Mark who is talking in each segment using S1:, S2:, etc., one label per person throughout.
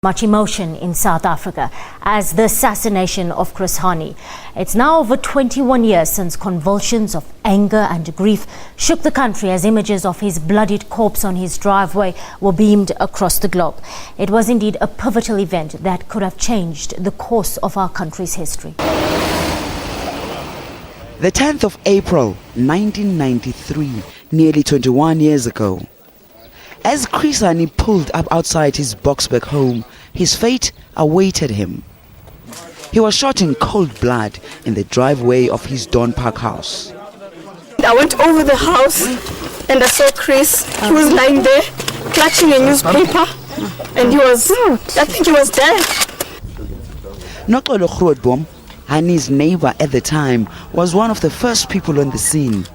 S1: Much emotion in South Africa as the assassination of Chris Hani. It's now over 21 years since convulsions of anger and grief shook the country as images of his bloodied corpse on his driveway were beamed across the globe. It was indeed a pivotal event that could have changed the course of our country's history.
S2: The 10th of April, 1993, nearly 21 years ago. As Chris Hani pulled up outside his Boksburg home, his fate awaited him. He was shot in cold blood in the driveway of his Dawn Park house.
S3: I went over the house and I saw Chris. He was lying there, clutching a newspaper, and I think he was dead.
S2: Nokolo Grootboom, Hani's neighbor at the time, was one of the first people on the scene.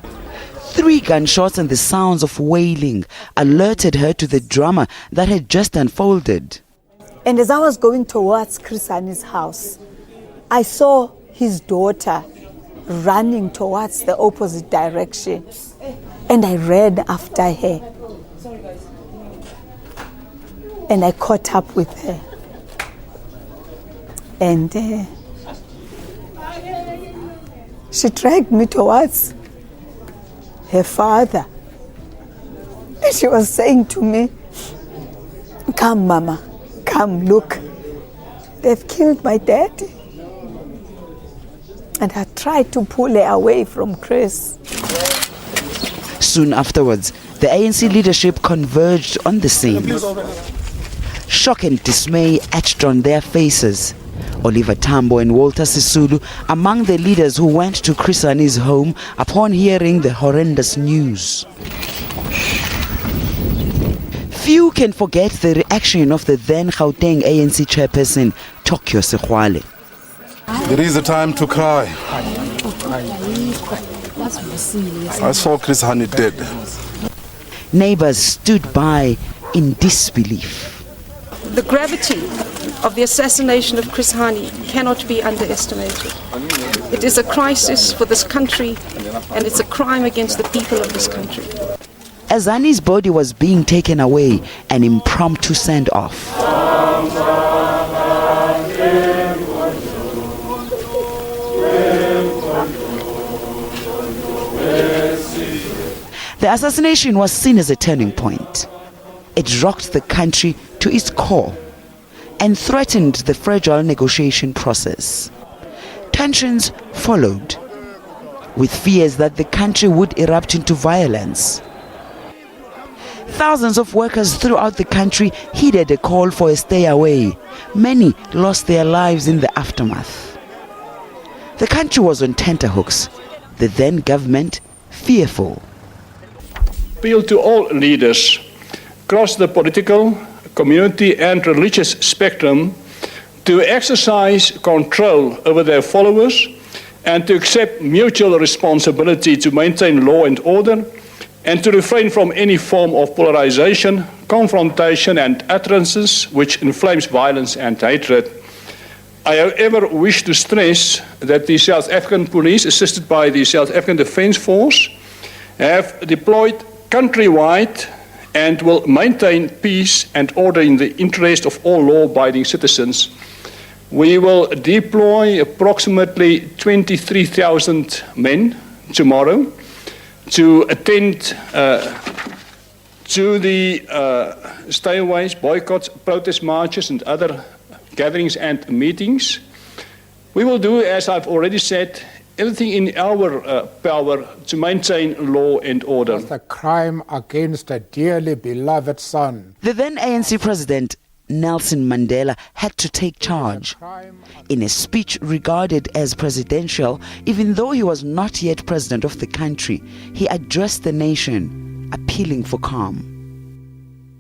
S2: 3 gunshots and the sounds of wailing alerted her to the drama that had just unfolded.
S4: And as I was going towards Chris Hani's house, I saw his daughter running towards the opposite direction. And I ran after her. And I caught up with her. And she dragged me towards her father. And she was saying to me, "Come, Mama, come, look. They've killed my daddy." And I tried to pull her away from Chris.
S2: Soon afterwards, the ANC leadership converged on the scene. Shock and dismay etched on their faces. Oliver Tambo and Walter Sisulu among the leaders who went to Chris Hani's home upon hearing the horrendous news. Few can forget the reaction of the then Gauteng ANC chairperson, Tokyo Sekgwale.
S5: There is a time to cry. I saw Chris Hani dead.
S2: Neighbors stood by in disbelief.
S3: The gravity of the assassination of Chris Hani cannot be underestimated. It is a crisis for this country, and it's a crime against the people of this country.
S2: As Hani's body was being taken away, an impromptu send-off. The assassination was seen as a turning point. It rocked the country to its core and threatened the fragile negotiation process. Tensions followed, with fears that the country would erupt into violence. Thousands of workers throughout the country heeded a call for a stay away. Many lost their lives in the aftermath. The country was on tenterhooks, the then government fearful.
S6: Appeal to all leaders across the political, community and religious spectrum to exercise control over their followers and to accept mutual responsibility to maintain law and order and to refrain from any form of polarization, confrontation and utterances which inflames violence and hatred. I however wish to stress that the South African Police, assisted by the South African Defence Force, have deployed countrywide and will maintain peace and order in the interest of all law-abiding citizens. We will deploy approximately 23,000 men tomorrow to attend to the stayaways, boycotts, protest marches and other gatherings and meetings. We will do, as I've already said, everything in our power to maintain law and order.
S7: It's a crime against a dearly beloved son.
S2: The then ANC president, Nelson Mandela, had to take charge. In a speech regarded as presidential, even though he was not yet president of the country, he addressed the nation, appealing for calm.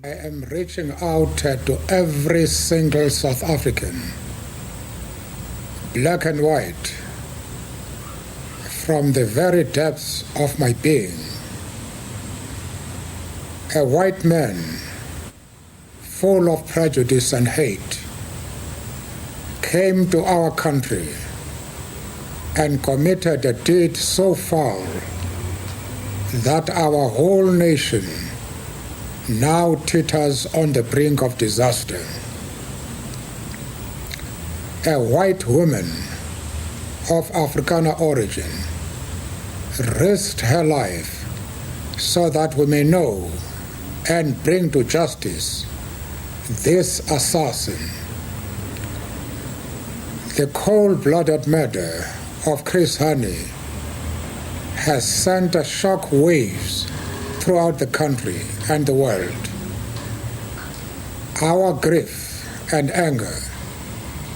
S7: I am reaching out to every single South African, black and white, from the very depths of my being. A white man full of prejudice and hate came to our country and committed a deed so foul that our whole nation now teeters on the brink of disaster. a white woman of Afrikaner origin, risked her life so that we may know and bring to justice this assassin. The cold-blooded murder of Chris Hani has sent a shock waves throughout the country and the world. Our grief and anger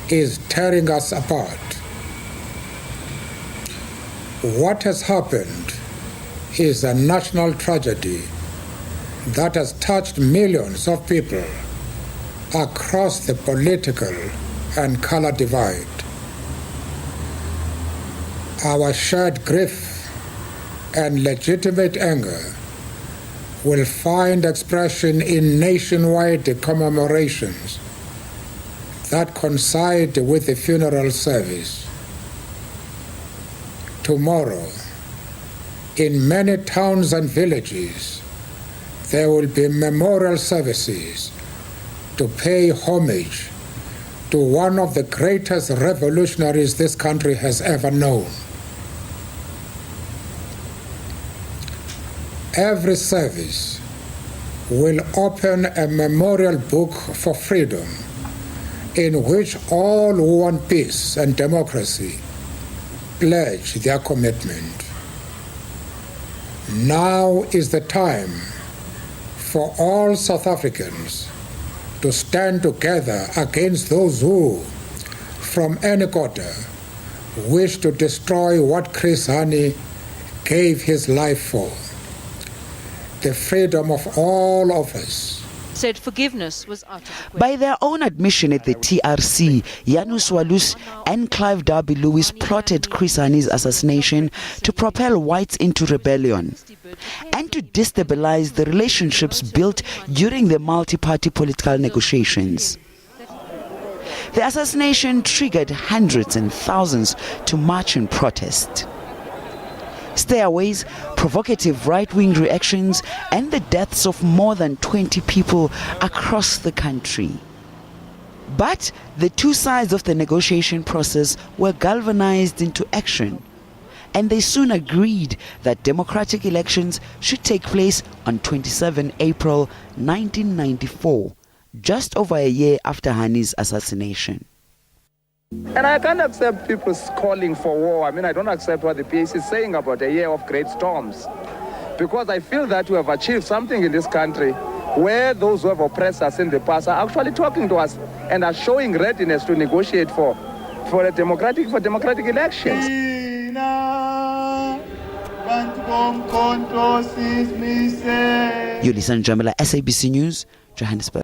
S7: is tearing us apart. What has happened is a national tragedy that has touched millions of people across the political and color divide. Our shared grief and legitimate anger will find expression in nationwide commemorations that coincide with the funeral service. Tomorrow, in many towns and villages, there will be memorial services to pay homage to one of the greatest revolutionaries this country has ever known. Every service will open a memorial book for freedom in which all who want peace and democracy pledge their commitment. Now is the time for all South Africans to stand together against those who, from any quarter, wish to destroy what Chris Hani gave his life for. The freedom of all of us.
S8: Said forgiveness was out of the question.
S2: By their own admission at the TRC, Janus Walus and Clive Darby Lewis plotted Chris Hani's assassination to propel whites into rebellion and to destabilize the relationships built during the multi-party political negotiations. The assassination triggered hundreds and thousands to march in protest. Stairways, provocative right-wing reactions, and the deaths of more than 20 people across the country. But the two sides of the negotiation process were galvanized into action, and they soon agreed that democratic elections should take place on 27 April 1994, just over a year after Hani's assassination.
S9: And I can't accept people calling for war. I mean, I don't accept what the PAC is saying about a year of great storms. Because I feel that we have achieved something in this country where those who have oppressed us in the past are actually talking to us and are showing readiness to negotiate for democratic elections.
S2: Yulisa Njamela, SABC News, Johannesburg.